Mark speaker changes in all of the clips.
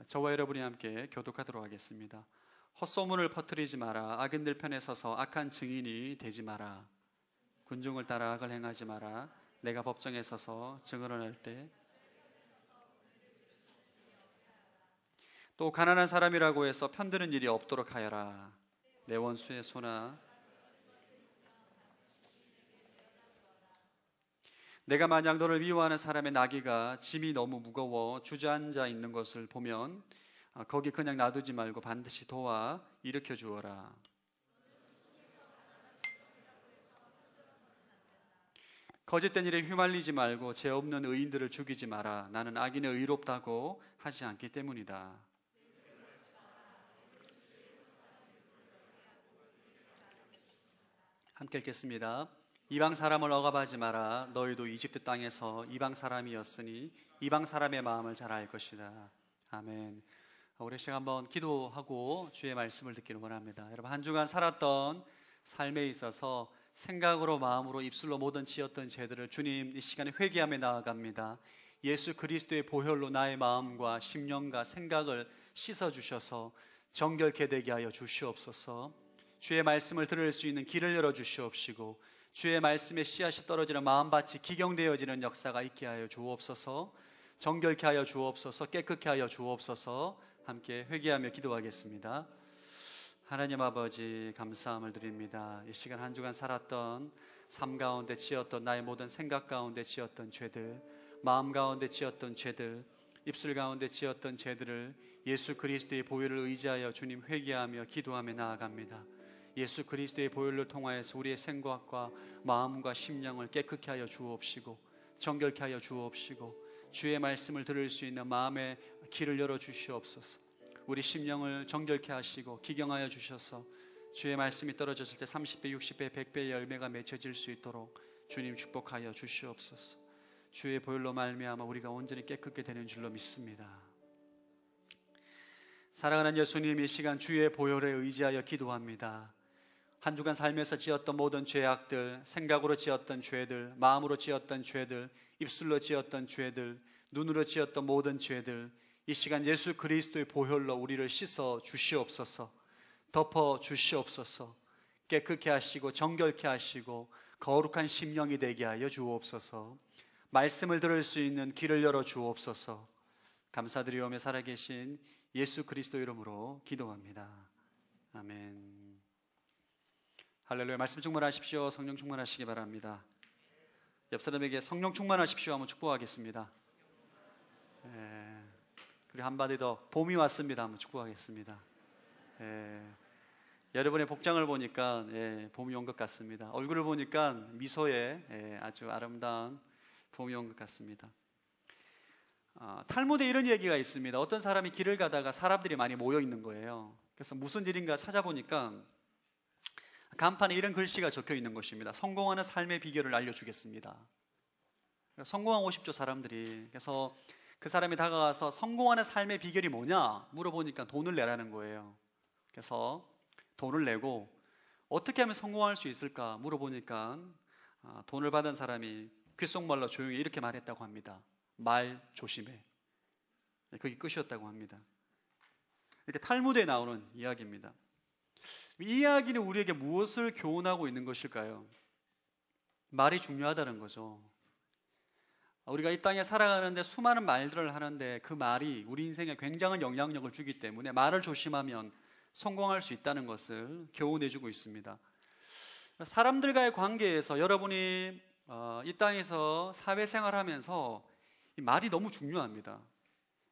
Speaker 1: 저와 여러분이 함께 교독하도록 하겠습니다. 헛소문을 퍼뜨리지 마라. 악인들 편에 서서 악한 증인이 되지 마라. 군중을 따라 악을 행하지 마라. 내가 법정에 서서 증언을 할 때 또 가난한 사람이라고 해서 편드는 일이 없도록 하여라. 내 원수의 소나 내가 만약 너를 미워하는 사람의 나귀가 짐이 너무 무거워 주저앉아 있는 것을 보면 거기 그냥 놔두지 말고 반드시 도와 일으켜 주어라. 거짓된 일에 휘말리지 말고 죄 없는 의인들을 죽이지 마라. 나는 악인을 의롭다고 하지 않기 때문이다. 함께 읽겠습니다. 이방 사람을 억압하지 마라. 너희도 이집트 땅에서 이방 사람이었으니 이방 사람의 마음을 잘 알 것이다. 아멘. 우리 시간 한번 기도하고 주의 말씀을 듣기를 원합니다. 여러분, 한 주간 살았던 삶에 있어서 생각으로 마음으로 입술로 모든 지었던 죄들을 주님 이 시간에 회개하며 나아갑니다. 예수 그리스도의 보혈로 나의 마음과 심령과 생각을 씻어주셔서 정결케 되게 하여 주시옵소서. 주의 말씀을 들을 수 있는 길을 열어주시옵시고 주의 말씀에 씨앗이 떨어지는 마음밭이 기경되어지는 역사가 있게 하여 주옵소서. 정결케 하여 주옵소서. 깨끗게 하여 주옵소서. 함께 회개하며 기도하겠습니다. 하나님 아버지, 감사함을 드립니다. 이 시간 한 주간 살았던 삶 가운데 지었던 나의 모든 생각 가운데 지었던 죄들, 마음 가운데 지었던 죄들, 입술 가운데 지었던 죄들을 예수 그리스도의 보혈을 의지하여 주님 회개하며 기도하며 나아갑니다. 예수 그리스도의 보혈을 통하여서 우리의 생각과 마음과 심령을 깨끗게 하여 주옵시고 정결케 하여 주옵시고 주의 말씀을 들을 수 있는 마음의 길을 열어 주시옵소서. 우리 심령을 정결케 하시고 기경하여 주셔서 주의 말씀이 떨어졌을 때 30배, 60배, 100배의 열매가 맺혀질 수 있도록 주님 축복하여 주시옵소서. 주의 보혈로 말미암아 우리가 온전히 깨끗게 되는 줄로 믿습니다. 사랑하는 예수님, 이 시간 주의 보혈에 의지하여 기도합니다. 한 주간 살면서 지었던 모든 죄악들, 생각으로 지었던 죄들, 마음으로 지었던 죄들, 입술로 지었던 죄들, 눈으로 지었던 모든 죄들, 이 시간 예수 그리스도의 보혈로 우리를 씻어 주시옵소서. 덮어 주시옵소서. 깨끗게 하시고 정결케 하시고 거룩한 심령이 되게 하여 주옵소서. 말씀을 들을 수 있는 길을 열어 주옵소서. 감사드리오며 살아계신 예수 그리스도 이름으로 기도합니다. 아멘. 할렐루야. 말씀 충만하십시오. 성령 충만하시기 바랍니다. 옆 사람에게 성령 충만하십시오 하면 축복하겠습니다. 그리고 한마디 더, 봄이 왔습니다 하면 축복하겠습니다. 여러분의 복장을 보니까 봄이 온 것 같습니다. 얼굴을 보니까 미소에 아주 아름다운 봄이 온 것 같습니다. 탈무드에 이런 얘기가 있습니다. 어떤 사람이 길을 가다가 사람들이 많이 모여 있는 거예요. 그래서 무슨 일인가 찾아보니까 간판에 이런 글씨가 적혀 있는 것입니다. 성공하는 삶의 비결을 알려주겠습니다. 성공하고 싶죠, 사람들이. 그래서 그 사람이 다가가서 성공하는 삶의 비결이 뭐냐 물어보니까 돈을 내라는 거예요. 그래서 돈을 내고 어떻게 하면 성공할 수 있을까 물어보니까 돈을 받은 사람이 귓속말로 조용히 이렇게 말했다고 합니다. 말 조심해. 그게 끝이었다고 합니다. 이렇게 탈무드에 나오는 이야기입니다. 이 이야기는 우리에게 무엇을 교훈하고 있는 것일까요? 말이 중요하다는 거죠. 우리가 이 땅에 살아가는데 수많은 말들을 하는데 그 말이 우리 인생에 굉장한 영향력을 주기 때문에 말을 조심하면 성공할 수 있다는 것을 교훈해주고 있습니다. 사람들과의 관계에서 여러분이 이 땅에서 사회생활하면서 이 말이 너무 중요합니다.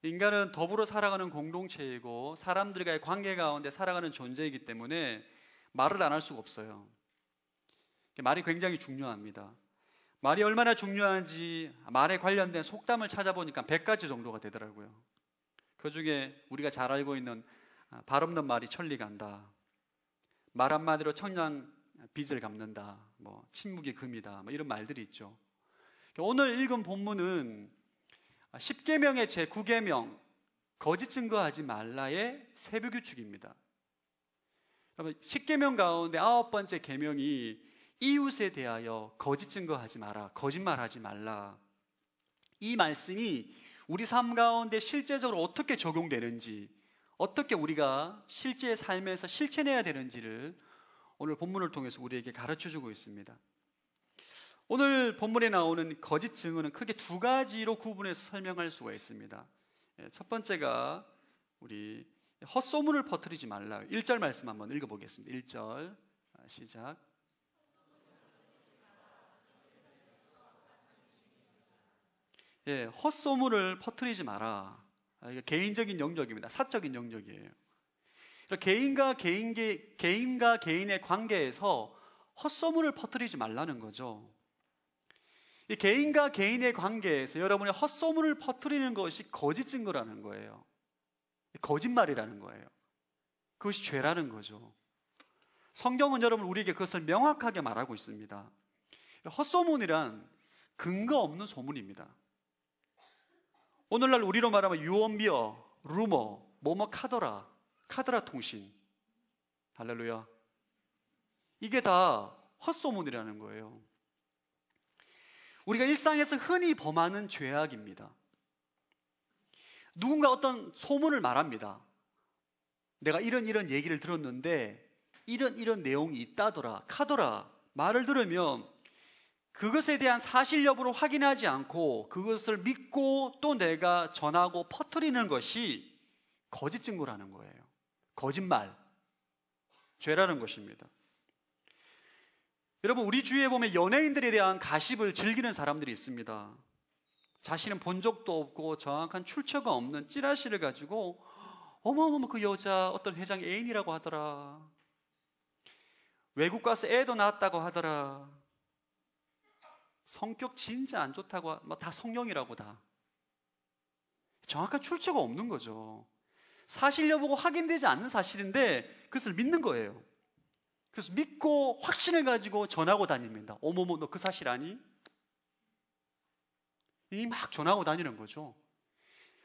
Speaker 1: 인간은 더불어 살아가는 공동체이고 사람들과의 관계 가운데 살아가는 존재이기 때문에 말을 안 할 수가 없어요. 말이 굉장히 중요합니다. 말이 얼마나 중요한지 말에 관련된 속담을 찾아보니까 100가지 정도가 되더라고요. 그 중에 우리가 잘 알고 있는 발 없는 말이 천리 간다, 말 한마디로 청량 빚을 갚는다, 침묵이 금이다, 이런 말들이 있죠. 오늘 읽은 본문은 10계명의 제9계명 거짓 증거하지 말라의 세부규칙입니다. 10계명 가운데 9번째 계명이 이웃에 대하여 거짓 증거하지 마라, 거짓말하지 말라. 이 말씀이 우리 삶 가운데 실제적으로 어떻게 적용되는지, 어떻게 우리가 실제 삶에서 실천해야 되는지를 오늘 본문을 통해서 우리에게 가르쳐주고 있습니다. 오늘 본문에 나오는 거짓 증언은 크게 두 가지로 구분해서 설명할 수가 있습니다. 첫 번째가 우리 헛소문을 퍼뜨리지 말라. 1절 말씀 한번 읽어보겠습니다. 1절 시작. 헛소문을 퍼뜨리지 마라. 이게 개인적인 영역입니다. 사적인 영역이에요. 개인과 개인의 관계에서 헛소문을 퍼뜨리지 말라는 거죠. 이 개인과 개인의 관계에서 여러분이 헛소문을 퍼뜨리는 것이 거짓 증거라는 거예요. 거짓말이라는 거예요. 그것이 죄라는 거죠. 성경은 여러분 우리에게 그것을 명확하게 말하고 있습니다. 헛소문이란 근거 없는 소문입니다. 오늘날 우리로 말하면 유언비어, 루머, 뭐뭐 카더라 통신, 할렐루야. 이게 다 헛소문이라는 거예요. 우리가 일상에서 흔히 범하는 죄악입니다. 누군가 어떤 소문을 말합니다. 내가 이런 얘기를 들었는데 이런 내용이 있다더라, 카더라 말을 들으면 그것에 대한 사실 여부를 확인하지 않고 그것을 믿고 또 내가 전하고 퍼뜨리는 것이 거짓 증거라는 거예요. 거짓말, 죄라는 것입니다. 여러분, 우리 주위에 보면 연예인들에 대한 가십을 즐기는 사람들이 있습니다. 자신은 본 적도 없고 정확한 출처가 없는 찌라시를 가지고 어머머머 그 여자 어떤 회장 애인이라고 하더라, 외국 가서 애도 낳았다고 하더라, 성격 진짜 안 좋다고, 뭐 다 성령이라고, 다 정확한 출처가 없는 거죠. 사실 여부가 확인되지 않는 사실인데 그것을 믿는 거예요. 그래서 믿고 확신을 가지고 전하고 다닙니다. 어머머 너 그 사실 아니? 이 막 전하고 다니는 거죠.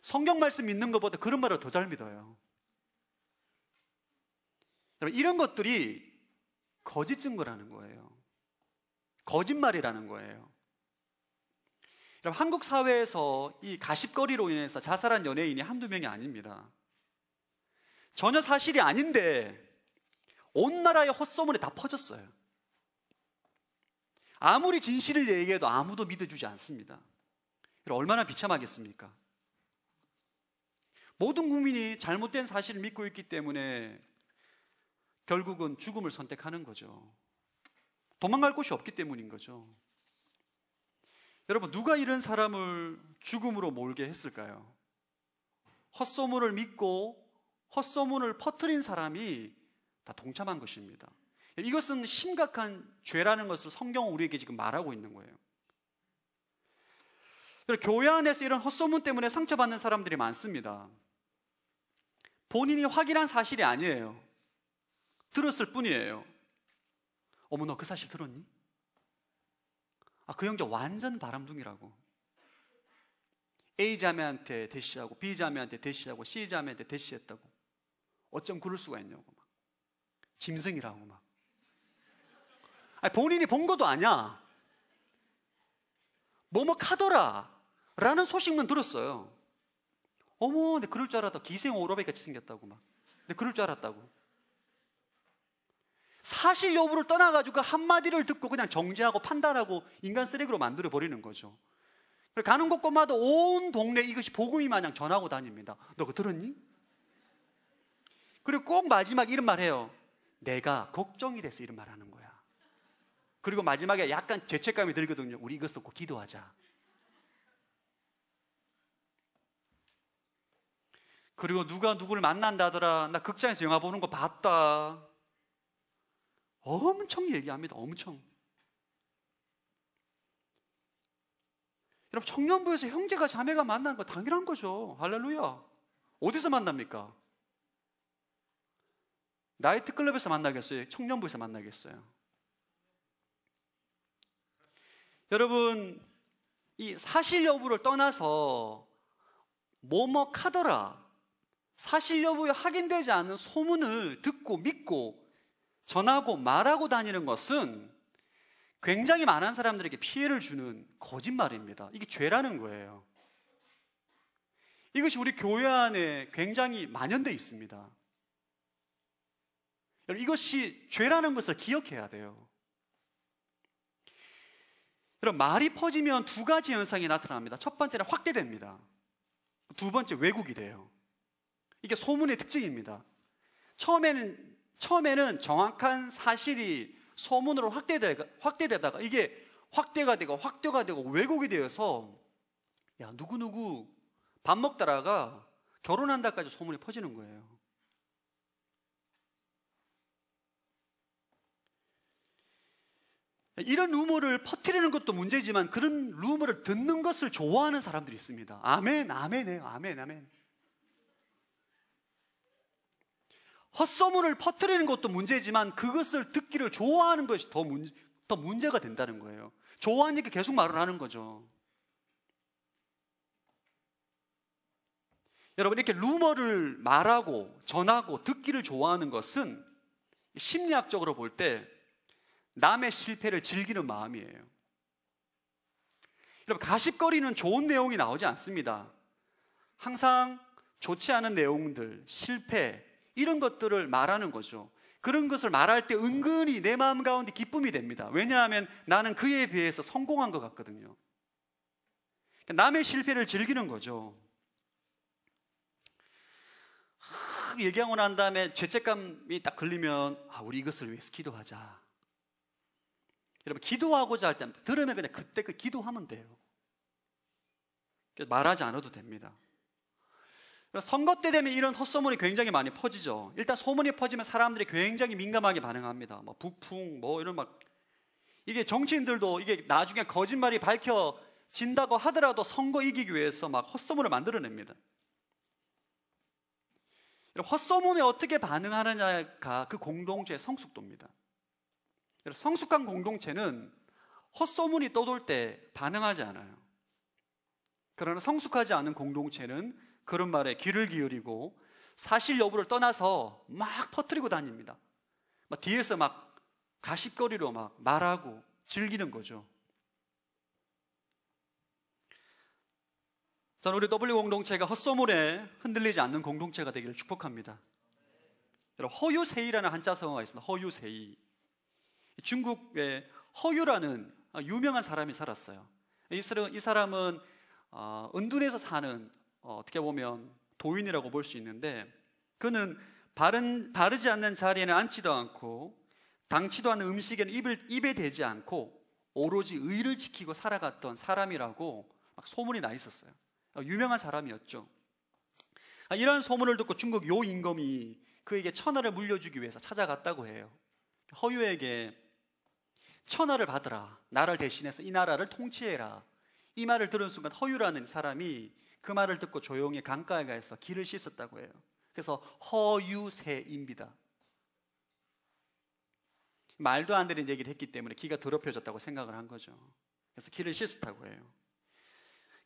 Speaker 1: 성경 말씀 믿는 것보다 그런 말을 더 잘 믿어요. 이런 것들이 거짓 증거라는 거예요. 거짓말이라는 거예요. 여러분, 한국 사회에서 이 가십거리로 인해서 자살한 연예인이 한두 명이 아닙니다. 전혀 사실이 아닌데 온 나라의 헛소문에 다 퍼졌어요. 아무리 진실을 얘기해도 아무도 믿어주지 않습니다. 얼마나 비참하겠습니까? 모든 국민이 잘못된 사실을 믿고 있기 때문에 결국은 죽음을 선택하는 거죠. 도망갈 곳이 없기 때문인 거죠. 여러분, 누가 이런 사람을 죽음으로 몰게 했을까요? 헛소문을 믿고 헛소문을 퍼뜨린 사람이 다 동참한 것입니다. 이것은 심각한 죄라는 것을 성경은 우리에게 지금 말하고 있는 거예요. 교회 안에서 이런 헛소문 때문에 상처받는 사람들이 많습니다. 본인이 확인한 사실이 아니에요. 들었을 뿐이에요. 어머 너 그 사실 들었니? 아, 그 형제 완전 바람둥이라고. A 자매한테 대시하고 B 자매한테 대시하고 C 자매한테 대시했다고. 어쩜 그럴 수가 있냐고 막. 짐승이라고 막. 아니, 본인이 본 것도 아니야. 뭐뭐 카더라 라는 소식만 들었어요. 어머 내 그럴 줄 알았다. 기생 오라베 같이 생겼다고 막. 내 그럴 줄 알았다고. 사실 여부를 떠나가지고 그 한마디를 듣고 그냥 정죄하고 판단하고 인간 쓰레기로 만들어버리는 거죠. 가는 곳곳마다 온 동네 이것이 복음이 마냥 전하고 다닙니다. 너 그거 들었니? 그리고 꼭 마지막 이런 말 해요. 내가 걱정이 돼서 이런 말 하는 거야. 그리고 마지막에 약간 죄책감이 들거든요. 우리 이것 듣고 기도하자. 그리고 누가 누구를 만난다더라. 나 극장에서 영화 보는 거 봤다. 엄청 얘기합니다. 엄청. 여러분, 청년부에서 형제가 자매가 만나는 거 당연한 거죠. 할렐루야. 어디서 만납니까? 나이트클럽에서 만나겠어요? 청년부에서 만나겠어요? 여러분, 이 사실 여부를 떠나서 뭐뭐 카더라, 사실 여부에 확인되지 않은 소문을 듣고 믿고 전하고 말하고 다니는 것은 굉장히 많은 사람들에게 피해를 주는 거짓말입니다. 이게 죄라는 거예요. 이것이 우리 교회 안에 굉장히 만연되어 있습니다. 여러분, 이것이 죄라는 것을 기억해야 돼요. 여러분, 말이 퍼지면 두 가지 현상이 나타납니다. 첫 번째는 확대됩니다. 두 번째, 왜곡이 돼요. 이게 소문의 특징입니다. 처음에는 정확한 사실이 소문으로 확대되다가 이게 확대가 되고 왜곡이 되어서, 야, 누구누구 밥 먹다가 결혼한다까지 소문이 퍼지는 거예요. 이런 루머를 퍼뜨리는 것도 문제지만 그런 루머를 듣는 것을 좋아하는 사람들이 있습니다. 아멘, 아멘이에요. 아멘, 아멘. 헛소문을 퍼뜨리는 것도 문제지만 그것을 듣기를 좋아하는 것이 더 문제가 된다는 거예요. 좋아하니까 계속 말을 하는 거죠. 여러분, 이렇게 루머를 말하고 전하고 듣기를 좋아하는 것은 심리학적으로 볼 때 남의 실패를 즐기는 마음이에요. 여러분, 가십거리는 좋은 내용이 나오지 않습니다. 항상 좋지 않은 내용들, 실패, 이런 것들을 말하는 거죠. 그런 것을 말할 때 은근히 내 마음 가운데 기쁨이 됩니다. 왜냐하면 나는 그에 비해서 성공한 것 같거든요. 남의 실패를 즐기는 거죠. 얘기하고 난 다음에 죄책감이 딱 걸리면, 우리 이것을 위해서 기도하자. 여러분, 기도하고자 할 때 들으면 그냥 그때 기도하면 돼요. 말하지 않아도 됩니다. 선거 때 되면 이런 헛소문이 굉장히 많이 퍼지죠. 일단 소문이 퍼지면 사람들이 굉장히 민감하게 반응합니다. 북풍 이런 이게 정치인들도 이게 나중에 거짓말이 밝혀진다고 하더라도 선거 이기기 위해서 헛소문을 만들어냅니다. 헛소문에 어떻게 반응하느냐가 그 공동체의 성숙도입니다. 성숙한 공동체는 헛소문이 떠돌 때 반응하지 않아요. 그러나 성숙하지 않은 공동체는 그런 말에 귀를 기울이고 사실 여부를 떠나서 막 퍼뜨리고 다닙니다. 뒤에서 가십거리로 말하고 즐기는 거죠. 저는 우리 W 공동체가 헛소문에 흔들리지 않는 공동체가 되기를 축복합니다. 여러분, 허유세이라는 한자성어가 있습니다. 허유세이. 중국에 허유라는 유명한 사람이 살았어요. 이 사람은 은둔에서 사는 어떻게 보면 도인이라고 볼 수 있는데, 그는 바르지 않는 자리에는 앉지도 않고 당치도 않는 음식에는 입에 대지 않고 오로지 의를 지키고 살아갔던 사람이라고 소문이 나 있었어요. 유명한 사람이었죠. 이런 소문을 듣고 중국 요 임금이 그에게 천하를 물려주기 위해서 찾아갔다고 해요. 허유에게 천하를 받으라, 나를 대신해서 이 나라를 통치해라, 이 말을 들은 순간 허유라는 사람이 그 말을 듣고 조용히 강가에 가서 기를 씻었다고 해요. 그래서 허유세입니다. 말도 안 되는 얘기를 했기 때문에 기가 더럽혀졌다고 생각을 한 거죠. 그래서 기를 씻었다고 해요.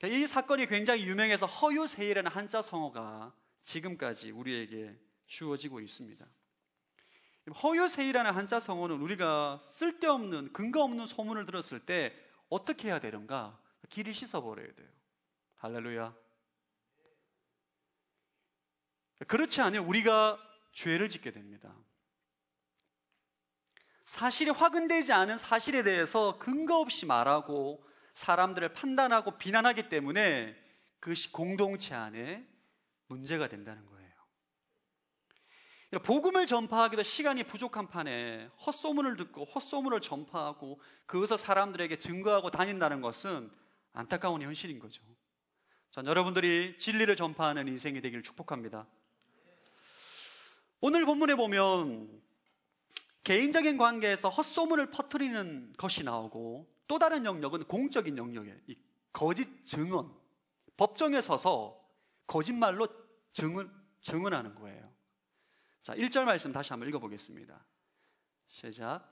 Speaker 1: 이 사건이 굉장히 유명해서 허유세이라는 한자 성어가 지금까지 우리에게 주어지고 있습니다. 허유세이라는 한자 성어는 우리가 쓸데없는 근거 없는 소문을 들었을 때 어떻게 해야 되는가? 기를 씻어버려야 돼요. 할렐루야. 그렇지 않으면 우리가 죄를 짓게 됩니다. 사실이 확인되지 않은 사실에 대해서 근거 없이 말하고 사람들을 판단하고 비난하기 때문에 그것이 공동체 안에 문제가 된다는 거예요. 복음을 전파하기도 시간이 부족한 판에 헛소문을 듣고 헛소문을 전파하고 그것을 사람들에게 증거하고 다닌다는 것은 안타까운 현실인 거죠. 전 여러분들이 진리를 전파하는 인생이 되기를 축복합니다. 오늘 본문에 보면 개인적인 관계에서 헛소문을 퍼뜨리는 것이 나오고, 또 다른 영역은 공적인 영역이에요. 이 거짓 증언, 법정에 서서 거짓말로 증언하는 거예요. 자, 1절 말씀 다시 한번 읽어보겠습니다. 시작.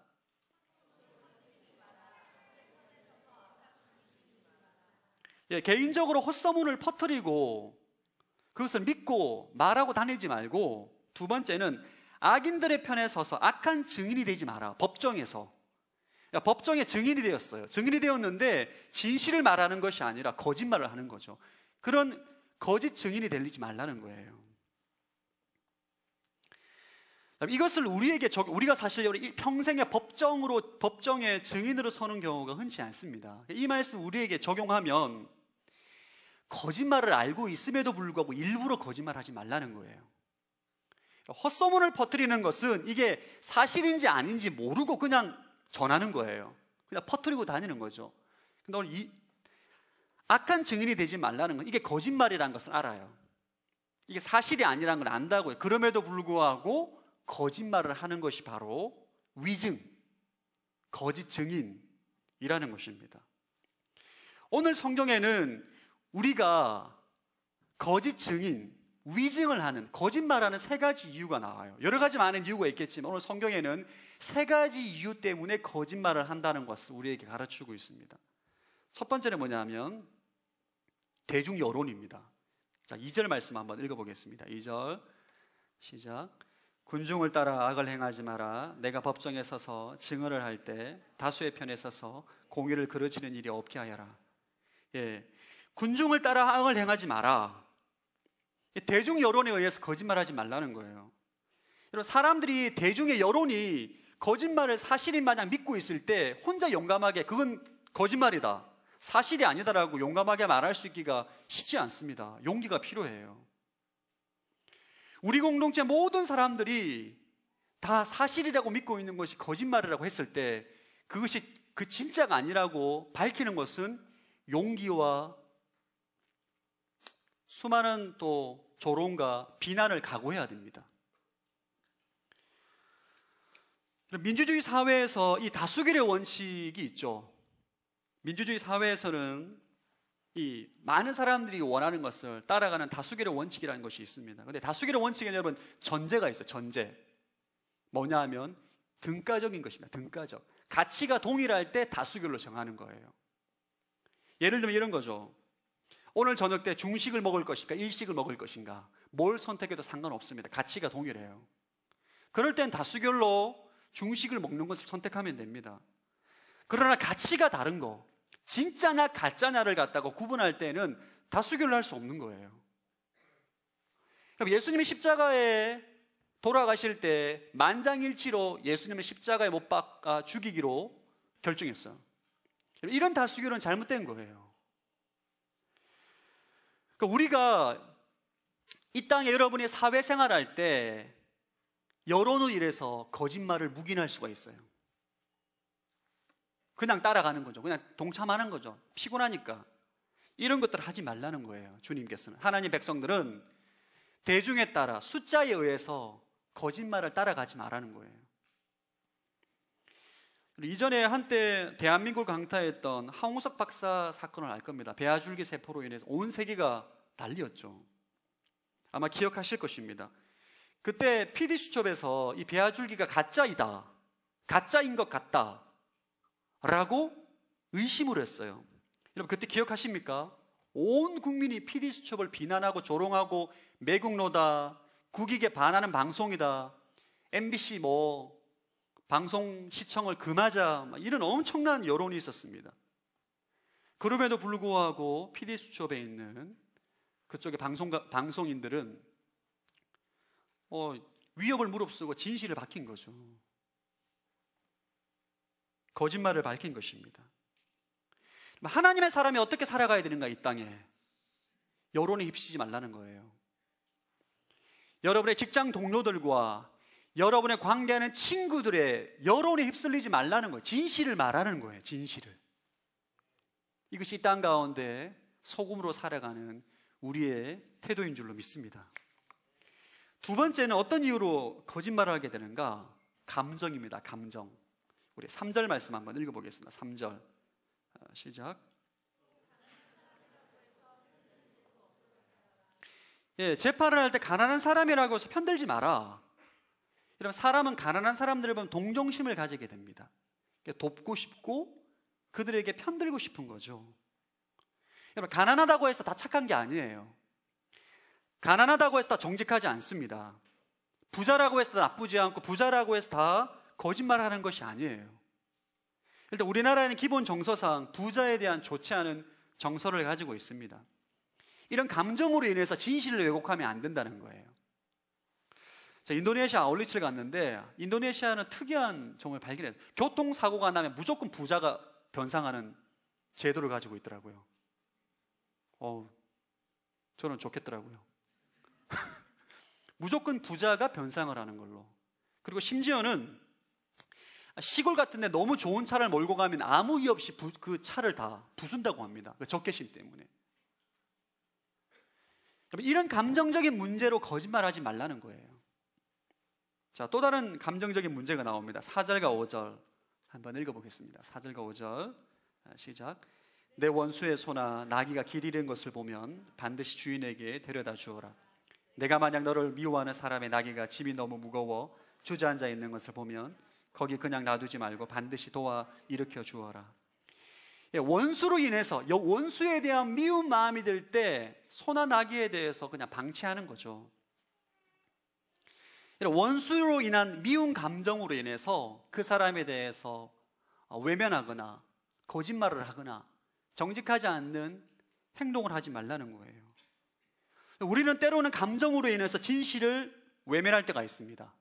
Speaker 1: 개인적으로 헛소문을 퍼뜨리고 그것을 믿고 말하고 다니지 말고, 두 번째는 악인들의 편에 서서 악한 증인이 되지 마라. 법정에서. 법정에 증인이 되었어요. 증인이 되었는데 진실을 말하는 것이 아니라 거짓말을 하는 거죠. 그런 거짓 증인이 되지 말라는 거예요. 이것을 우리에게 우리가 사실 평생의 법정의 증인으로 서는 경우가 흔치 않습니다. 이 말씀 우리에게 적용하면 거짓말을 알고 있음에도 불구하고 일부러 거짓말하지 말라는 거예요. 헛소문을 퍼뜨리는 것은 이게 사실인지 아닌지 모르고 그냥 전하는 거예요. 그냥 퍼뜨리고 다니는 거죠. 근데 오늘 이 악한 증인이 되지 말라는 건 이게 거짓말이라는 것을 알아요. 이게 사실이 아니라는 걸 안다고요. 그럼에도 불구하고 거짓말을 하는 것이 바로 위증, 거짓 증인이라는 것입니다. 오늘 성경에는 우리가 거짓 증인, 위증을 하는, 거짓말하는 세 가지 이유가 나와요. 여러 가지 많은 이유가 있겠지만 오늘 성경에는 세 가지 이유 때문에 거짓말을 한다는 것을 우리에게 가르치고 있습니다. 첫 번째는 뭐냐면 대중 여론입니다. 자, 2절 말씀 한번 읽어보겠습니다. 2절 시작. 군중을 따라 악을 행하지 마라. 내가 법정에 서서 증언을 할 때 다수의 편에 서서 공의를 그르치는 일이 없게 하여라. 예, 군중을 따라 악을 행하지 마라. 대중 여론에 의해서 거짓말하지 말라는 거예요. 여러분, 사람들이 대중의 여론이 거짓말을 사실인 마냥 믿고 있을 때 혼자 용감하게 그건 거짓말이다, 사실이 아니다라고 용감하게 말할 수 있기가 쉽지 않습니다. 용기가 필요해요. 우리 공동체 모든 사람들이 다 사실이라고 믿고 있는 것이 거짓말이라고 했을 때 그것이 그 진짜가 아니라고 밝히는 것은 용기와 수많은 또 조롱과 비난을 각오해야 됩니다. 민주주의 사회에서 이 다수결의 원칙이 있죠. 민주주의 사회에서는 이 많은 사람들이 원하는 것을 따라가는 다수결의 원칙이라는 것이 있습니다. 그런데 다수결의 원칙에는 여러분 전제가 있어요. 전제. 뭐냐 하면 등가적인 것입니다. 등가적. 가치가 동일할 때 다수결로 정하는 거예요. 예를 들면 이런 거죠. 오늘 저녁 때 중식을 먹을 것인가 일식을 먹을 것인가 뭘 선택해도 상관없습니다. 가치가 동일해요. 그럴 땐 다수결로 중식을 먹는 것을 선택하면 됩니다. 그러나 가치가 다른 거, 진짜냐 가짜냐를 갖다가 구분할 때는 다수결로 할 수 없는 거예요. 예수님이 십자가에 돌아가실 때 만장일치로 예수님을 십자가에 못 박아 죽이기로 결정했어요. 이런 다수결은 잘못된 거예요. 그러니까 우리가 이 땅에 여러분이 사회생활할 때 여론을 인해서 거짓말을 묵인할 수가 있어요. 그냥 따라가는 거죠. 그냥 동참하는 거죠. 피곤하니까. 이런 것들을 하지 말라는 거예요. 주님께서는. 하나님 백성들은 대중에 따라 숫자에 의해서 거짓말을 따라가지 말라는 거예요. 이전에 한때 대한민국 강타했던 하홍석 박사 사건을 알 겁니다. 배아줄기 세포로 인해서 온 세계가 난리였죠. 아마 기억하실 것입니다. 그때 PD수첩에서 이 배아줄기가 가짜이다, 가짜인 것 같다 라고 의심을 했어요. 여러분 그때 기억하십니까? 온 국민이 PD수첩을 비난하고 조롱하고 매국노다, 국익에 반하는 방송이다, MBC 방송 시청을 금하자, 이런 엄청난 여론이 있었습니다. 그럼에도 불구하고 PD수첩에 있는 그쪽의 방송인들은 위협을 무릅쓰고 진실을 밝힌 거죠. 거짓말을 밝힌 것입니다. 하나님의 사람이 어떻게 살아가야 되는가, 이 땅에 여론에 휩쓰지 말라는 거예요. 여러분의 직장 동료들과 여러분의 관계하는 친구들의 여론에 휩쓸리지 말라는 거예요. 진실을 말하는 거예요. 진실을. 이것이 이 땅 가운데 소금으로 살아가는 우리의 태도인 줄로 믿습니다. 두 번째는 어떤 이유로 거짓말을 하게 되는가? 감정입니다. 감정. 우리 3절 말씀 한번 읽어보겠습니다. 3절 시작. 재판을 할 때 가난한 사람이라고 해서 편들지 마라. 여러분, 사람은 가난한 사람들을 보면 동정심을 가지게 됩니다. 돕고 싶고 그들에게 편들고 싶은 거죠. 여러분, 가난하다고 해서 다 착한 게 아니에요. 가난하다고 해서 다 정직하지 않습니다. 부자라고 해서 다 나쁘지 않고 부자라고 해서 다 거짓말하는 것이 아니에요. 일단 우리나라에는 기본 정서상 부자에 대한 좋지 않은 정서를 가지고 있습니다. 이런 감정으로 인해서 진실을 왜곡하면 안 된다는 거예요. 자, 인도네시아 아울리치를 갔는데 인도네시아는 특이한 점을 발견해요. 교통사고가 나면 무조건 부자가 변상하는 제도를 가지고 있더라고요. 저는 좋겠더라고요. 무조건 부자가 변상을 하는 걸로. 그리고 심지어는 시골 같은 데 너무 좋은 차를 몰고 가면 아무 이유 없이 그 차를 다 부순다고 합니다. 그 적개심 때문에. 이런 감정적인 문제로 거짓말하지 말라는 거예요. 자, 또 다른 감정적인 문제가 나옵니다. 4절과 5절 한번 읽어보겠습니다. 4절과 5절 시작. 내 원수의 소나 나귀가 길 잃은 것을 보면 반드시 주인에게 데려다 주어라. 내가 만약 너를 미워하는 사람의 나귀가 짐이 너무 무거워 주저앉아 있는 것을 보면 거기 그냥 놔두지 말고 반드시 도와 일으켜 주어라. 원수로 인해서 원수에 대한 미운 마음이 들 때 소나 나귀에 대해서 그냥 방치하는 거죠. 원수로 인한 미운 감정으로 인해서 그 사람에 대해서 외면하거나 거짓말을 하거나 정직하지 않는 행동을 하지 말라는 거예요. 우리는 때로는 감정으로 인해서 진실을 외면할 때가 있습니다.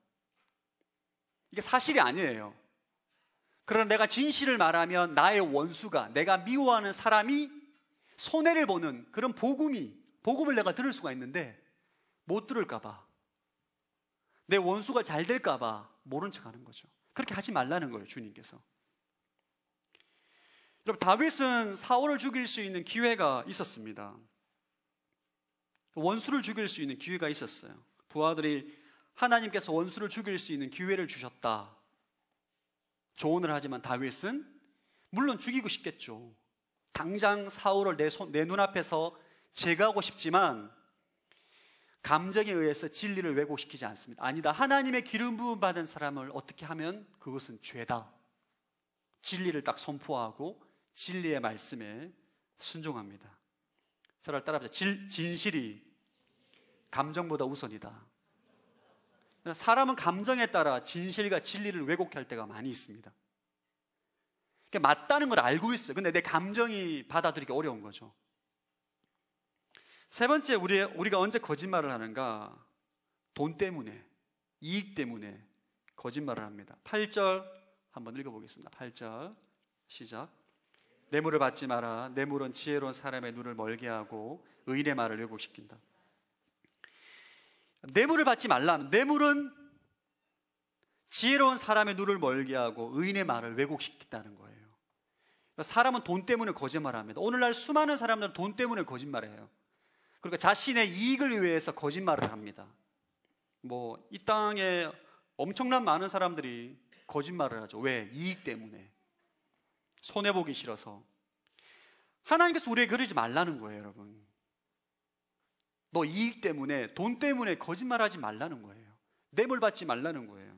Speaker 1: 이게 사실이 아니에요. 그러나 내가 진실을 말하면 나의 원수가, 내가 미워하는 사람이 손해를 보는 그런 복음을 내가 들을 수가 있는데 못 들을까 봐, 내 원수가 잘 될까 봐 모른 척 하는 거죠. 그렇게 하지 말라는 거예요, 주님께서. 여러분, 다윗은 사울을 죽일 수 있는 기회가 있었습니다. 원수를 죽일 수 있는 기회가 있었어요. 부하들이 하나님께서 원수를 죽일 수 있는 기회를 주셨다 조언을 하지만 다윗은 물론 죽이고 싶겠죠. 당장 사울을 내 눈앞에서 제거하고 싶지만 감정에 의해서 진리를 왜곡시키지 않습니다. 아니다, 하나님의 기름 부음 받은 사람을 어떻게 하면 그것은 죄다, 진리를 딱 선포하고 진리의 말씀에 순종합니다. 저를 따라합시다. 진실이 감정보다 우선이다. 사람은 감정에 따라 진실과 진리를 왜곡할 때가 많이 있습니다. 맞다는 걸 알고 있어요. 근데 내 감정이 받아들이기 어려운 거죠. 세 번째, 우리가 언제 거짓말을 하는가? 돈 때문에, 이익 때문에 거짓말을 합니다. 8절 한번 읽어보겠습니다. 8절 시작. 뇌물을 받지 마라. 뇌물은 지혜로운 사람의 눈을 멀게 하고 의인의 말을 왜곡시킨다. 뇌물을 받지 말라는, 뇌물은 지혜로운 사람의 눈을 멀게 하고 의인의 말을 왜곡시킨다는 거예요. 사람은 돈 때문에 거짓말합니다. 오늘날 수많은 사람들은 돈 때문에 거짓말해요. 그러니까 자신의 이익을 위해서 거짓말을 합니다. 이 땅에 엄청난 많은 사람들이 거짓말을 하죠. 왜? 이익 때문에, 손해보기 싫어서. 하나님께서 우리에게 그러지 말라는 거예요, 여러분. 너 이익 때문에, 돈 때문에 거짓말하지 말라는 거예요. 뇌물 받지 말라는 거예요.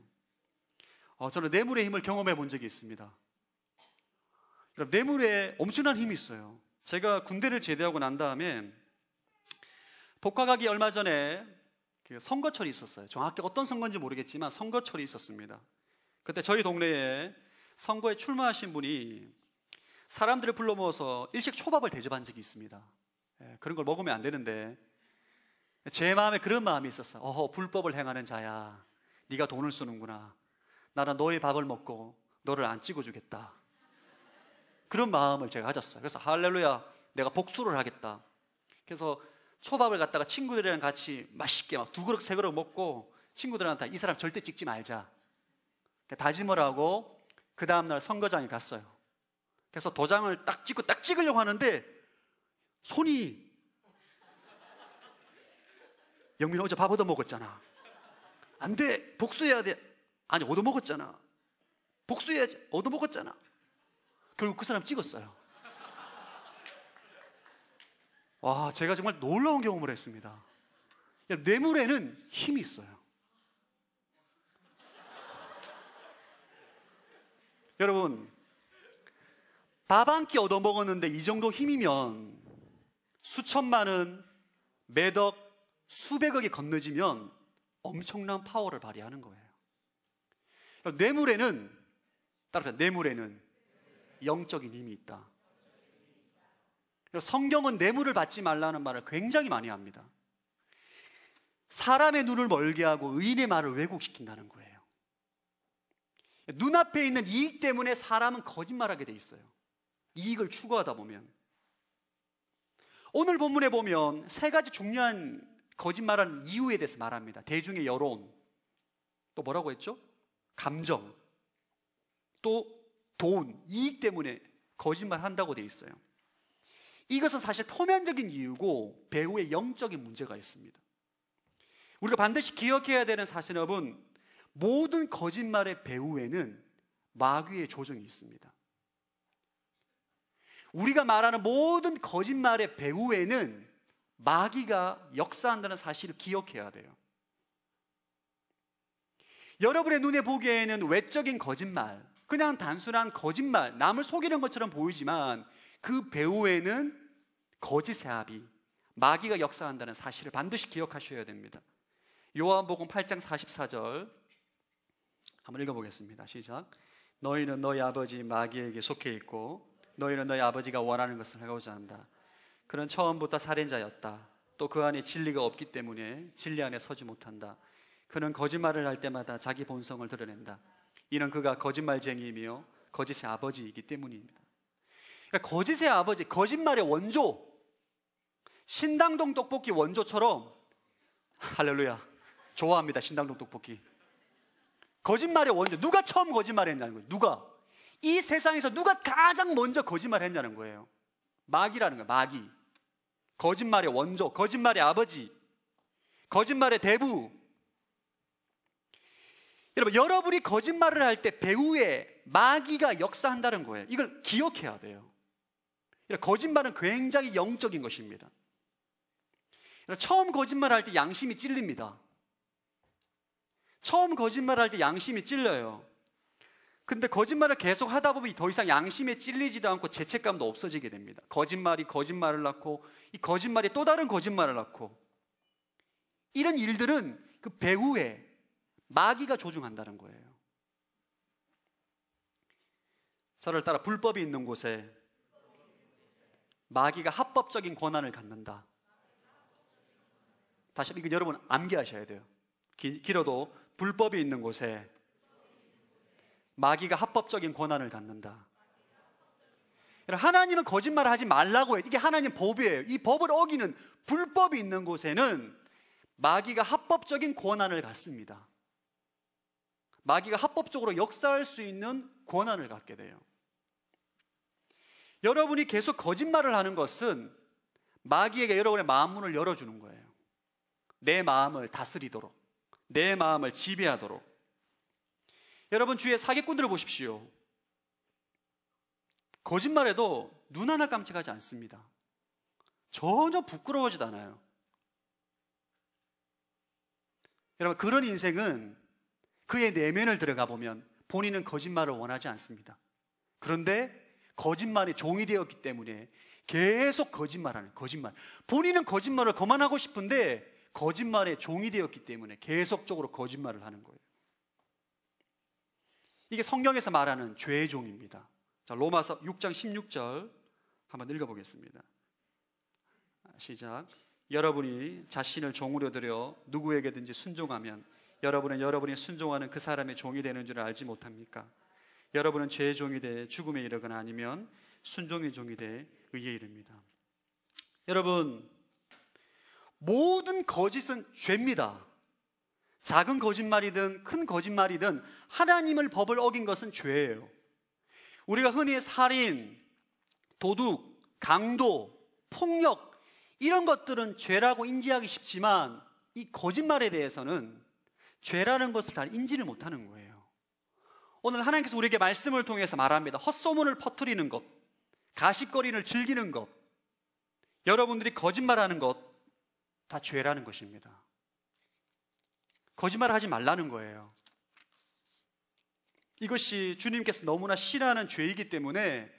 Speaker 1: 저는 뇌물의 힘을 경험해 본 적이 있습니다. 뇌물에 엄청난 힘이 있어요. 제가 군대를 제대하고 난 다음에 복학하기 얼마 전에 선거철이 있었어요. 정확히 어떤 선거인지 모르겠지만 선거철이 있었습니다. 그때 저희 동네에 선거에 출마하신 분이 사람들을 불러 모아서 일식 초밥을 대접한 적이 있습니다. 그런 걸 먹으면 안 되는데 제 마음에 그런 마음이 있었어요. 불법을 행하는 자야, 네가 돈을 쓰는구나. 나는 너의 밥을 먹고 너를 안 찍어주겠다. 그런 마음을 제가 가졌어요. 그래서 할렐루야, 내가 복수를 하겠다. 그래서 초밥을 갖다가 친구들이랑 같이 맛있게 막 2그릇 3그릇 먹고 친구들한테 이 사람 절대 찍지 말자 다짐을 하고 그 다음날 선거장에 갔어요. 그래서 도장을 딱 찍고 딱 찍으려고 하는데 손이, 영민 어제 밥 얻어먹었잖아, 안 돼, 복수해야 돼. 아니, 얻어먹었잖아, 복수해야지, 얻어먹었잖아. 결국 그 사람 찍었어요. 와, 제가 정말 놀라운 경험을 했습니다. 뇌물에는 힘이 있어요. 여러분, 밥 한 끼 얻어먹었는데 이 정도 힘이면 수천만 원, 매덕, 수백억이 건너지면 엄청난 파워를 발휘하는 거예요. 뇌물에는, 따라서 뇌물에는 영적인 힘이 있다. 성경은 뇌물을 받지 말라는 말을 굉장히 많이 합니다. 사람의 눈을 멀게 하고 의인의 말을 왜곡시킨다는 거예요. 눈앞에 있는 이익 때문에 사람은 거짓말하게 돼 있어요. 이익을 추구하다 보면. 오늘 본문에 보면 세 가지 중요한 거짓말하는 이유에 대해서 말합니다. 대중의 여론, 또 뭐라고 했죠? 감정, 또 돈, 이익 때문에 거짓말한다고 돼 있어요. 이것은 사실 표면적인 이유고 배후에 영적인 문제가 있습니다. 우리가 반드시 기억해야 되는 사실은 여러분, 모든 거짓말의 배후에는 마귀의 조정이 있습니다. 우리가 말하는 모든 거짓말의 배후에는 마귀가 역사한다는 사실을 기억해야 돼요. 여러분의 눈에 보기에는 외적인 거짓말, 그냥 단순한 거짓말, 남을 속이는 것처럼 보이지만 그 배후에는 거짓의 합이, 마귀가 역사한다는 사실을 반드시 기억하셔야 됩니다. 요한복음 8장 44절 한번 읽어보겠습니다. 시작. 너희는 너희 아버지 마귀에게 속해 있고 너희는 너희 아버지가 원하는 것을 하고자 한다. 그는 처음부터 살인자였다. 또 그 안에 진리가 없기 때문에 진리 안에 서지 못한다. 그는 거짓말을 할 때마다 자기 본성을 드러낸다. 이는 그가 거짓말쟁이이며 거짓의 아버지이기 때문입니다. 그러니까 거짓의 아버지, 거짓말의 원조, 신당동 떡볶이 원조처럼, 할렐루야, 좋아합니다. 신당동 떡볶이. 거짓말의 원조, 누가 처음 거짓말했냐는 거예요. 누가? 이 세상에서 누가 가장 먼저 거짓말했냐는 거예요. 마귀라는 거예요. 마귀. 거짓말의 원조, 거짓말의 아버지, 거짓말의 대부. 여러분이 거짓말을 할 때 배후에 마귀가 역사한다는 거예요. 이걸 기억해야 돼요. 거짓말은 굉장히 영적인 것입니다. 처음 거짓말할 때 양심이 찔립니다. 처음 거짓말할 때 양심이 찔려요. 근데 거짓말을 계속 하다 보면 더 이상 양심에 찔리지도 않고 죄책감도 없어지게 됩니다. 거짓말이 거짓말을 낳고 이 거짓말이 또 다른 거짓말을 낳고, 이런 일들은 그 배후에 마귀가 조종한다는 거예요. 저를 따라 불법이 있는 곳에 마귀가 합법적인 권한을 갖는다. 다시 이건 여러분 암기하셔야 돼요. 길어도 불법이 있는 곳에 마귀가 합법적인 권한을 갖는다. 하나님은 거짓말을 하지 말라고 해요. 이게 하나님 법이에요. 이 법을 어기는 불법이 있는 곳에는 마귀가 합법적인 권한을 갖습니다. 마귀가 합법적으로 역사할 수 있는 권한을 갖게 돼요. 여러분이 계속 거짓말을 하는 것은 마귀에게 여러분의 마음문을 열어주는 거예요. 내 마음을 다스리도록, 내 마음을 지배하도록. 여러분 주위에 사기꾼들을 보십시오. 거짓말해도 눈 하나 깜짝하지 않습니다. 전혀 부끄러워하지도 않아요. 여러분, 그런 인생은 그의 내면을 들어가 보면 본인은 거짓말을 원하지 않습니다. 그런데 거짓말이 종이 되었기 때문에 계속 거짓말하는, 거짓말. 본인은 거짓말을 그만하고 싶은데 거짓말의 종이 되었기 때문에 계속적으로 거짓말을 하는 거예요. 이게 성경에서 말하는 죄의 종입니다. 자, 로마서 6장 16절 한번 읽어보겠습니다. 시작. 여러분이 자신을 종으로 들여 누구에게든지 순종하면 여러분은 여러분이 순종하는 그 사람의 종이 되는 줄 알지 못합니까? 여러분은 죄의 종이 돼 죽음에 이르거나 아니면 순종의 종이 돼 의에 이릅니다. 여러분, 모든 거짓은 죄입니다. 작은 거짓말이든 큰 거짓말이든 하나님의 법을 어긴 것은 죄예요. 우리가 흔히 살인, 도둑, 강도, 폭력 이런 것들은 죄라고 인지하기 쉽지만 이 거짓말에 대해서는 죄라는 것을 잘 인지를 못하는 거예요. 오늘 하나님께서 우리에게 말씀을 통해서 말합니다. 헛소문을 퍼뜨리는 것, 가십거리를 즐기는 것, 여러분들이 거짓말하는 것 다 죄라는 것입니다. 거짓말을 하지 말라는 거예요. 이것이 주님께서 너무나 싫어하는 죄이기 때문에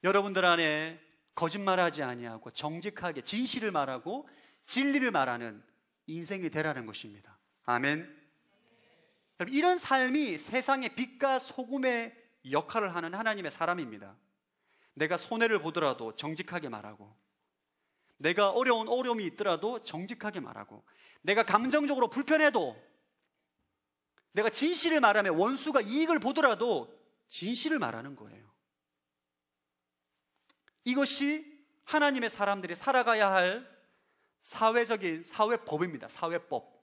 Speaker 1: 여러분들 안에 거짓말하지 아니하고 정직하게 진실을 말하고 진리를 말하는 인생이 되라는 것입니다. 아멘. 이런 삶이 세상의 빛과 소금의 역할을 하는 하나님의 사람입니다. 내가 손해를 보더라도 정직하게 말하고 내가 어려움이 있더라도 정직하게 말하고, 내가 감정적으로 불편해도, 내가 진실을 말하면 원수가 이익을 보더라도 진실을 말하는 거예요. 이것이 하나님의 사람들이 살아가야 할 사회적인 사회법입니다. 사회법.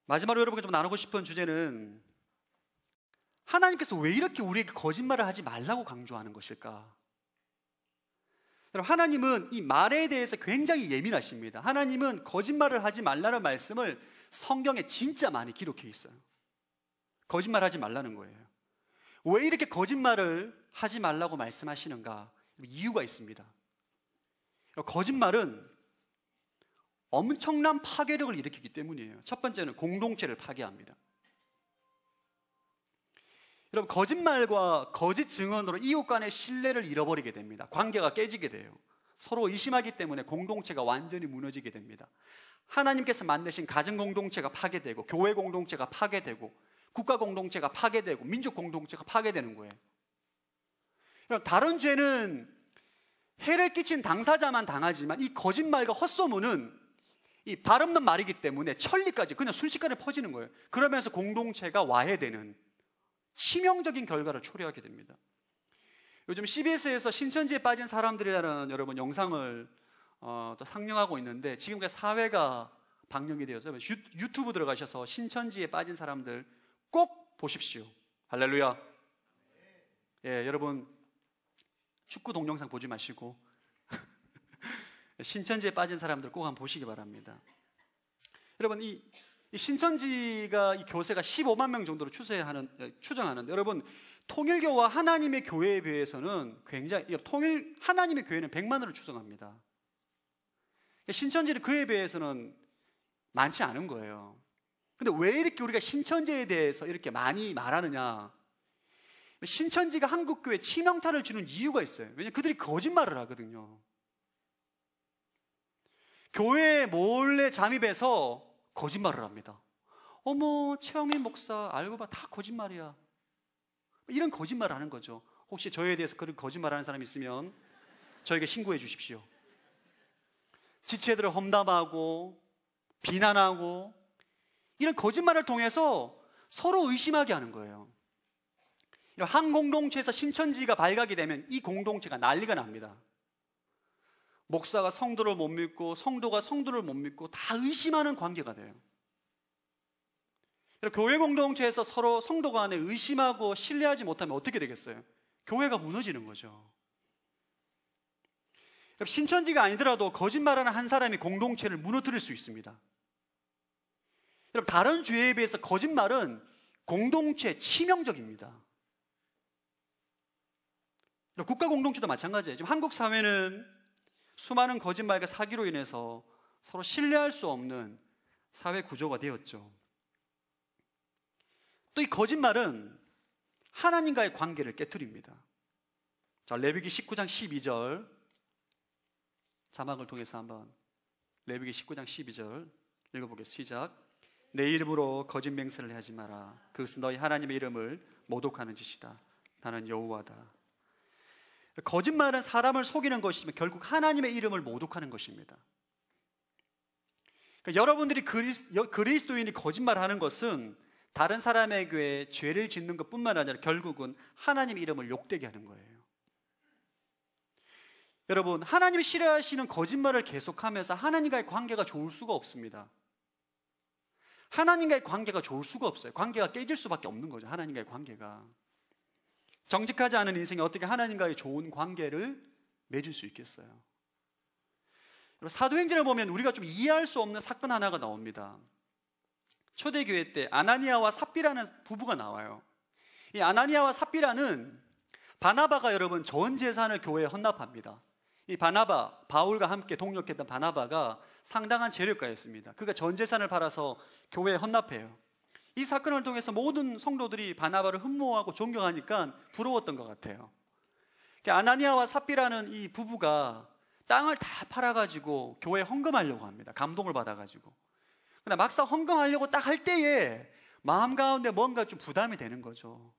Speaker 1: 마지막으로 여러분과 좀 나누고 싶은 주제는, 하나님께서 왜 이렇게 우리에게 거짓말을 하지 말라고 강조하는 것일까? 여러분, 하나님은 이 말에 대해서 굉장히 예민하십니다. 하나님은 거짓말을 하지 말라는 말씀을 성경에 진짜 많이 기록해 있어요. 거짓말하지 말라는 거예요. 왜 이렇게 거짓말을 하지 말라고 말씀하시는가? 이유가 있습니다. 거짓말은 엄청난 파괴력을 일으키기 때문이에요. 첫 번째는 공동체를 파괴합니다. 여러분, 거짓말과 거짓 증언으로 이웃 간의 신뢰를 잃어버리게 됩니다. 관계가 깨지게 돼요. 서로 의심하기 때문에 공동체가 완전히 무너지게 됩니다. 하나님께서 만드신 가정 공동체가 파괴되고, 교회 공동체가 파괴되고, 국가 공동체가 파괴되고, 민족 공동체가 파괴되는 거예요. 여러분, 다른 죄는 해를 끼친 당사자만 당하지만 이 거짓말과 헛소문은 이 발 없는 말이기 때문에 천리까지 그냥 순식간에 퍼지는 거예요. 그러면서 공동체가 와해되는 치명적인 결과를 초래하게 됩니다. 요즘 CBS에서 신천지에 빠진 사람들이라는 여러분 영상을 또 상영하고 있는데, 지금 사회가 방영이 되어서 유튜브 들어가셔서 신천지에 빠진 사람들 꼭 보십시오. 할렐루야. 예, 여러분 축구 동영상 보지 마시고 신천지에 빠진 사람들 꼭 한번 보시기 바랍니다. 여러분, 이 신천지가 이 교세가 15만 명 정도로 추정하는데, 여러분, 통일교와 하나님의 교회에 비해서는 하나님의 교회는 100만으로 추정합니다. 신천지는 그에 비해서는 많지 않은 거예요. 근데 왜 이렇게 우리가 신천지에 대해서 이렇게 많이 말하느냐? 신천지가 한국교회에 치명타를 주는 이유가 있어요. 왜냐하면 그들이 거짓말을 하거든요. 교회에 몰래 잠입해서 거짓말을 합니다. 어머, 최영민 목사 알고 봐, 다 거짓말이야. 이런 거짓말을 하는 거죠. 혹시 저에 대해서 그런 거짓말하는 사람 있으면 저에게 신고해 주십시오. 지체들을 험담하고 비난하고 이런 거짓말을 통해서 서로 의심하게 하는 거예요. 한 공동체에서 신천지가 발각이 되면 이 공동체가 난리가 납니다. 목사가 성도를 못 믿고 성도가 성도를 못 믿고 다 의심하는 관계가 돼요. 교회 공동체에서 서로 성도 간에 의심하고 신뢰하지 못하면 어떻게 되겠어요? 교회가 무너지는 거죠. 신천지가 아니더라도 거짓말하는 한 사람이 공동체를 무너뜨릴 수 있습니다. 여러분, 다른 죄에 비해서 거짓말은 공동체에 치명적입니다. 국가 공동체도 마찬가지예요. 지금 한국 사회는 수많은 거짓말과 사기로 인해서 서로 신뢰할 수 없는 사회 구조가 되었죠. 또 이 거짓말은 하나님과의 관계를 깨트립니다. 자, 레위기 19장 12절 자막을 통해서 한번 레위기 19장 12절 읽어보겠습니다. 시작. 내 이름으로 거짓 맹세를 하지 마라. 그것은 너희 하나님의 이름을 모독하는 짓이다. 나는 여호와다. 거짓말은 사람을 속이는 것이지만 결국 하나님의 이름을 모독하는 것입니다. 그러니까 여러분들이 그리스도인이 거짓말하는 것은 다른 사람에게 죄를 짓는 것뿐만 아니라 결국은 하나님의 이름을 욕되게 하는 거예요. 여러분, 하나님이 싫어하시는 거짓말을 계속하면서 하나님과의 관계가 좋을 수가 없습니다. 하나님과의 관계가 좋을 수가 없어요. 관계가 깨질 수밖에 없는 거죠. 하나님과의 관계가. 정직하지 않은 인생에 어떻게 하나님과의 좋은 관계를 맺을 수 있겠어요? 사도행전을 보면 우리가 좀 이해할 수 없는 사건 하나가 나옵니다. 초대교회 때 아나니아와 삽비라는 부부가 나와요. 이 아나니아와 삽비라는 바나바가 여러분 전 재산을 교회에 헌납합니다. 이 바나바, 바울과 함께 동역했던 바나바가 상당한 재력가였습니다. 그가 전 재산을 팔아서 교회에 헌납해요. 이 사건을 통해서 모든 성도들이 바나바를 흠모하고 존경하니까 부러웠던 것 같아요. 아나니아와 삽비라는 이 부부가 땅을 다 팔아가지고 교회에 헌금하려고 합니다. 감동을 받아가지고. 근데 막상 헌금하려고 딱 할 때에 마음 가운데 뭔가 좀 부담이 되는 거죠.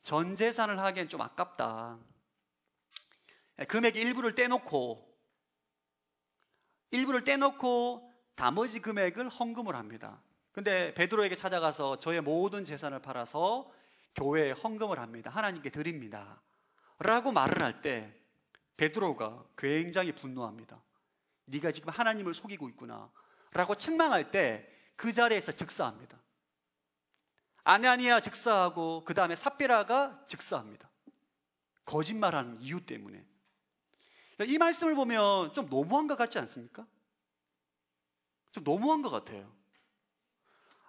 Speaker 1: 전 재산을 하기엔 좀 아깝다. 금액의 일부를 떼놓고 나머지 금액을 헌금을 합니다. 근데 베드로에게 찾아가서 저의 모든 재산을 팔아서 교회에 헌금을 합니다. 하나님께 드립니다 라고 말을 할 때 베드로가 굉장히 분노합니다. 네가 지금 하나님을 속이고 있구나 라고 책망할 때 그 자리에서 즉사합니다. 아나니아 즉사하고 그 다음에 삽비라가 즉사합니다. 거짓말하는 이유 때문에. 이 말씀을 보면 좀 너무한 것 같지 않습니까? 좀 너무한 것 같아요.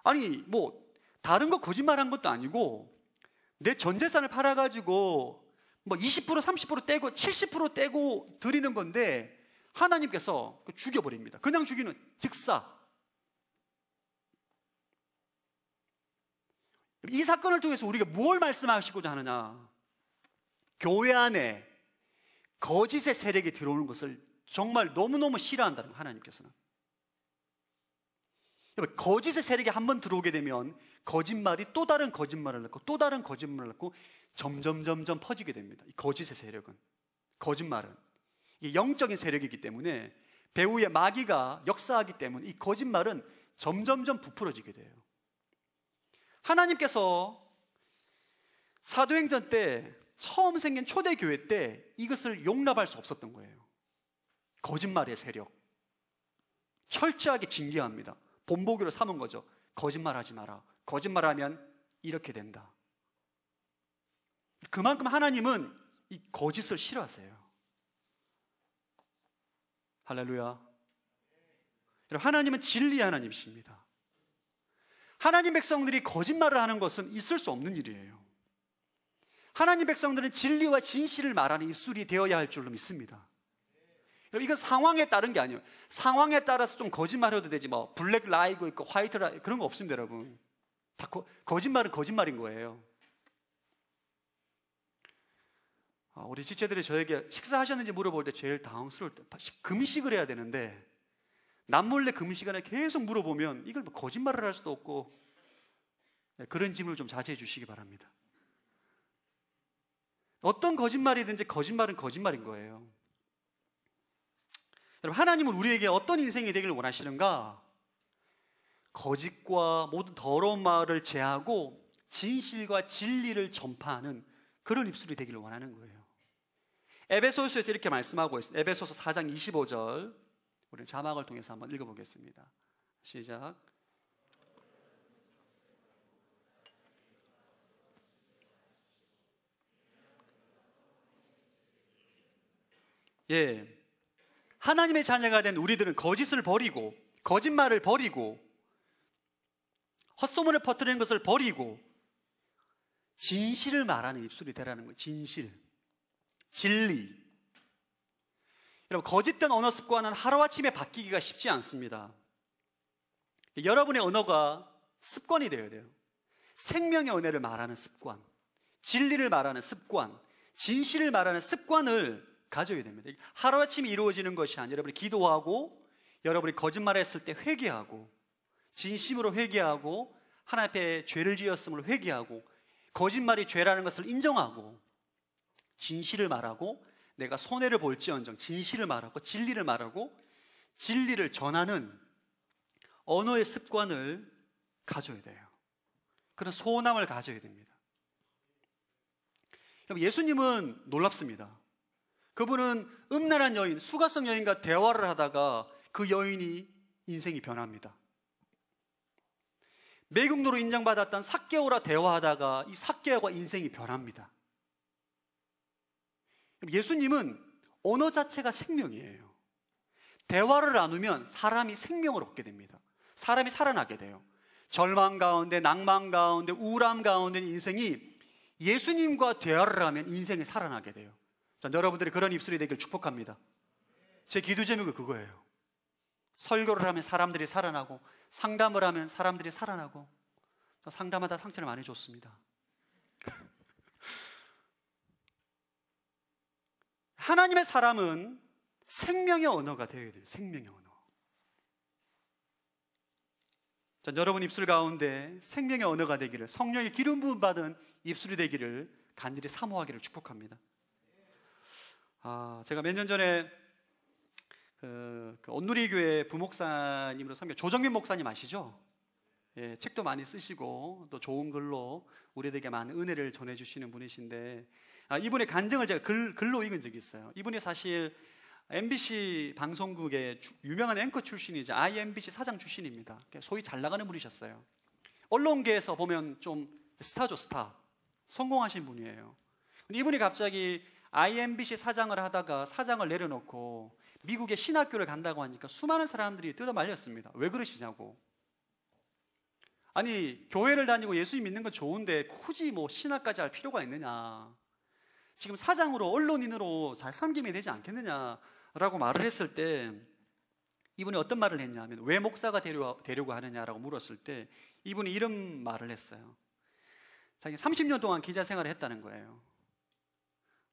Speaker 1: 아니 뭐 다른 거 거짓말한 것도 아니고 내 전 재산을 팔아가지고 뭐 20% 30% 떼고 70% 떼고 드리는 건데 하나님께서 죽여버립니다. 그냥 죽이는 즉사. 이 사건을 통해서 우리가 무엇을 말씀하시고자 하느냐? 교회 안에 거짓의 세력이 들어오는 것을 정말 너무너무 싫어한다는 거예요, 하나님께서는. 거짓의 세력이 한번 들어오게 되면 거짓말이 또 다른 거짓말을 낳고 또 다른 거짓말을 낳고 점점 퍼지게 됩니다. 이 거짓의 세력은, 거짓말은 이게 영적인 세력이기 때문에 배후의 마귀가 역사하기 때문에 이 거짓말은 점점 부풀어지게 돼요. 하나님께서 사도행전 때 처음 생긴 초대교회 때 이것을 용납할 수 없었던 거예요. 거짓말의 세력 철저하게 징계합니다. 본보기로 삼은 거죠. 거짓말하지 마라. 거짓말하면 이렇게 된다. 그만큼 하나님은 이 거짓을 싫어하세요. 할렐루야. 여러분, 하나님은 진리의 하나님이십니다. 하나님 백성들이 거짓말을 하는 것은 있을 수 없는 일이에요. 하나님 백성들은 진리와 진실을 말하는 입술이 되어야 할 줄로 믿습니다. 이건 상황에 따른 게 아니에요. 상황에 따라서 좀 거짓말해도 되지 뭐 블랙 라이고 있고 화이트 라이 그런 거 없습니다, 여러분. 다 거짓말은 거짓말인 거예요. 우리 지체들이 저에게 식사하셨는지 물어볼 때 제일 당황스러울 때 금식을 해야 되는데 남몰래 금식시간에 계속 물어보면 이걸 뭐 거짓말을 할 수도 없고 그런 질문을 좀 자제해 주시기 바랍니다. 어떤 거짓말이든지 거짓말은 거짓말인 거예요. 여러분, 하나님은 우리에게 어떤 인생이 되기를 원하시는가? 거짓과 모든 더러운 말을 제하고 진실과 진리를 전파하는 그런 입술이 되기를 원하는 거예요. 에베소서에서 이렇게 말씀하고 있습니다. 에베소서 4장 25절 우리는 자막을 통해서 한번 읽어보겠습니다. 시작. 하나님의 자녀가 된 우리들은 거짓을 버리고 거짓말을 버리고 헛소문을 퍼뜨리는 것을 버리고 진실을 말하는 입술이 되라는 거예요. 진실, 진리. 여러분, 거짓된 언어 습관은 하루아침에 바뀌기가 쉽지 않습니다. 여러분의 언어가 습관이 되어야 돼요. 생명의 은혜를 말하는 습관, 진리를 말하는 습관, 진실을 말하는 습관을 가져야 됩니다. 하루아침에 이루어지는 것이 아니라 여러분이 기도하고 여러분이 거짓말했을 때 회개하고 진심으로 회개하고 하나님 앞에 죄를 지었음을 회개하고 거짓말이 죄라는 것을 인정하고 진실을 말하고 내가 손해를 볼지언정 진실을 말하고 진리를 말하고 진리를 전하는 언어의 습관을 가져야 돼요. 그런 소원함을 가져야 됩니다. 예수님은 놀랍습니다. 그분은 음란한 여인, 수가성 여인과 대화를 하다가 그 여인이 인생이 변합니다. 매국노로 인정받았던 삭개오와 대화하다가 이 삭개오가 인생이 변합니다. 예수님은 언어 자체가 생명이에요. 대화를 나누면 사람이 생명을 얻게 됩니다. 사람이 살아나게 돼요. 절망 가운데, 낭만 가운데, 우울함 가운데 인생이 예수님과 대화를 하면 인생이 살아나게 돼요. 자, 여러분들이 그런 입술이 되길 축복합니다. 제 기도 제목은 그거예요. 설교를 하면 사람들이 살아나고 상담을 하면 사람들이 살아나고 저 상담하다 상처를 많이 줬습니다. 하나님의 사람은 생명의 언어가 되어야 돼요. 생명의 언어. 자, 여러분 입술 가운데 생명의 언어가 되기를, 성령의 기름 부음 받은 입술이 되기를 간절히 사모하기를 축복합니다. 제가 몇 년 전에 그 온누리교회 부목사님으로 섬겨 조정민 목사님 아시죠? 예, 책도 많이 쓰시고 또 좋은 글로 우리들에게 많은 은혜를 전해주시는 분이신데, 이분의 간증을 제가 글로 읽은 적이 있어요. 이분이 사실 MBC 방송국의 유명한 앵커 출신이자 IMBC 사장 출신입니다. 소위 잘 나가는 분이셨어요. 언론계에서 보면 좀 스타죠, 스타. 성공하신 분이에요. 이분이 갑자기 IMBC 사장을 하다가 사장을 내려놓고 미국의 신학교를 간다고 하니까 수많은 사람들이 뜯어 말렸습니다. 왜 그러시냐고. 아니, 교회를 다니고 예수님 믿는 건 좋은데 굳이 뭐 신학까지 할 필요가 있느냐. 지금 사장으로 언론인으로 잘 섬기면 되지 않겠느냐라고 말을 했을 때, 이분이 어떤 말을 했냐면, 왜 목사가 되려고 하느냐라고 물었을 때 이분이 이런 말을 했어요. 자기 30년 동안 기자 생활을 했다는 거예요.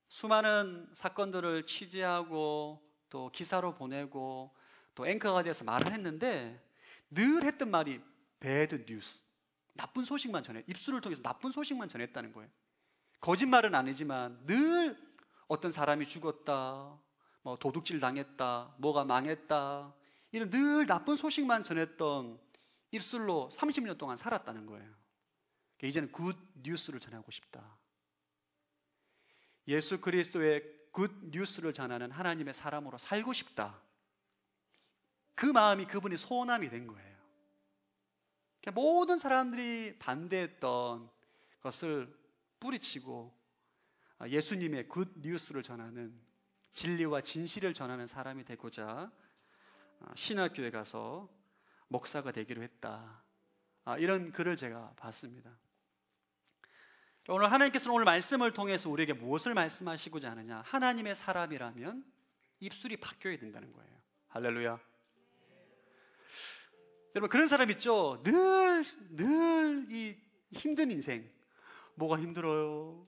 Speaker 1: 수많은 사건들을 취재하고 또 기사로 보내고 또 앵커가 돼서 말을 했는데 늘 했던 말이 배드 뉴스, 나쁜 소식만 전해, 입술을 통해서 나쁜 소식만 전했다는 거예요. 거짓말은 아니지만 늘 어떤 사람이 죽었다, 뭐 도둑질 당했다, 뭐가 망했다, 이런 늘 나쁜 소식만 전했던 입술로 30년 동안 살았다는 거예요. 이제는 굿 뉴스를 전하고 싶다. 예수 그리스도의 굿 뉴스를 전하는 하나님의 사람으로 살고 싶다. 그 마음이 그분이 소원함이 된 거예요. 모든 사람들이 반대했던 것을 뿌리치고 예수님의 굿 뉴스를 전하는, 진리와 진실을 전하는 사람이 되고자 신학교에 가서 목사가 되기로 했다. 이런 글을 제가 봤습니다. 오늘 하나님께서는 오늘 말씀을 통해서 우리에게 무엇을 말씀하시고자 하느냐? 하나님의 사람이라면 입술이 바뀌어야 된다는 거예요. 할렐루야. 여러분, 그런 사람 있죠? 늘 이 힘든 인생, 뭐가 힘들어요,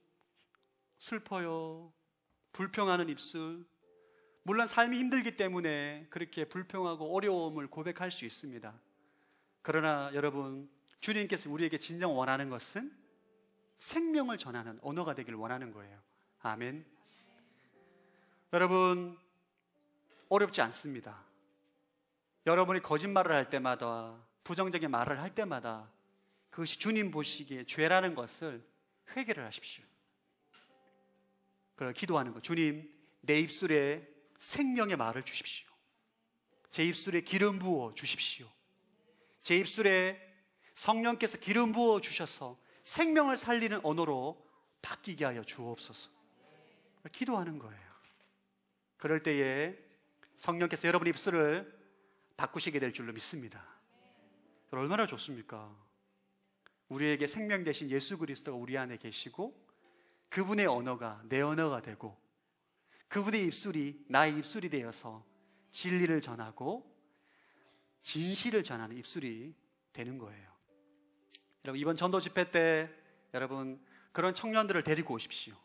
Speaker 1: 슬퍼요, 불평하는 입술. 물론 삶이 힘들기 때문에 그렇게 불평하고 어려움을 고백할 수 있습니다. 그러나 여러분, 주님께서 우리에게 진정 원하는 것은 생명을 전하는 언어가 되길 원하는 거예요. 아멘. 여러분, 어렵지 않습니다. 여러분이 거짓말을 할 때마다, 부정적인 말을 할 때마다 그것이 주님 보시기에 죄라는 것을 회개를 하십시오. 그걸 기도하는 거. 주님, 내 입술에 생명의 말을 주십시오. 제 입술에 기름 부어 주십시오. 제 입술에 성령께서 기름 부어 주셔서 생명을 살리는 언어로 바뀌게 하여 주옵소서. 기도하는 거예요. 그럴 때에 성령께서 여러분의 입술을 바꾸시게 될 줄로 믿습니다. 얼마나 좋습니까? 우리에게 생명 되신 예수 그리스도가 우리 안에 계시고 그분의 언어가 내 언어가 되고 그분의 입술이 나의 입술이 되어서 진리를 전하고 진실을 전하는 입술이 되는 거예요. 여러분, 이번 전도 집회 때 여러분 그런 청년들을 데리고 오십시오.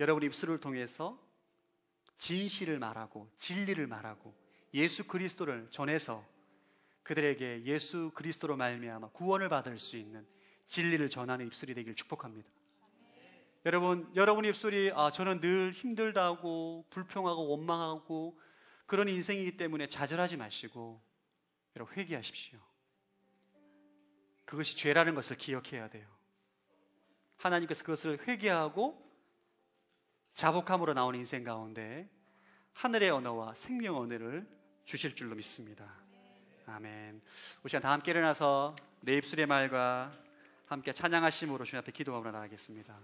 Speaker 1: 여러분 입술을 통해서 진실을 말하고 진리를 말하고 예수 그리스도를 전해서 그들에게 예수 그리스도로 말미암아 구원을 받을 수 있는 진리를 전하는 입술이 되길 축복합니다. 여러분 입술이 저는 늘 힘들다고 불평하고 원망하고 그런 인생이기 때문에 좌절하지 마시고 여러분 회개하십시오. 그것이 죄라는 것을 기억해야 돼요. 하나님께서 그것을 회개하고 자복함으로 나오는 인생 가운데 하늘의 언어와 생명 언어를 주실 줄로 믿습니다. 아멘. 우리 시간 다 함께 일어나서 내 입술의 말과 함께 찬양하심으로 주님 앞에 기도하러 나가겠습니다.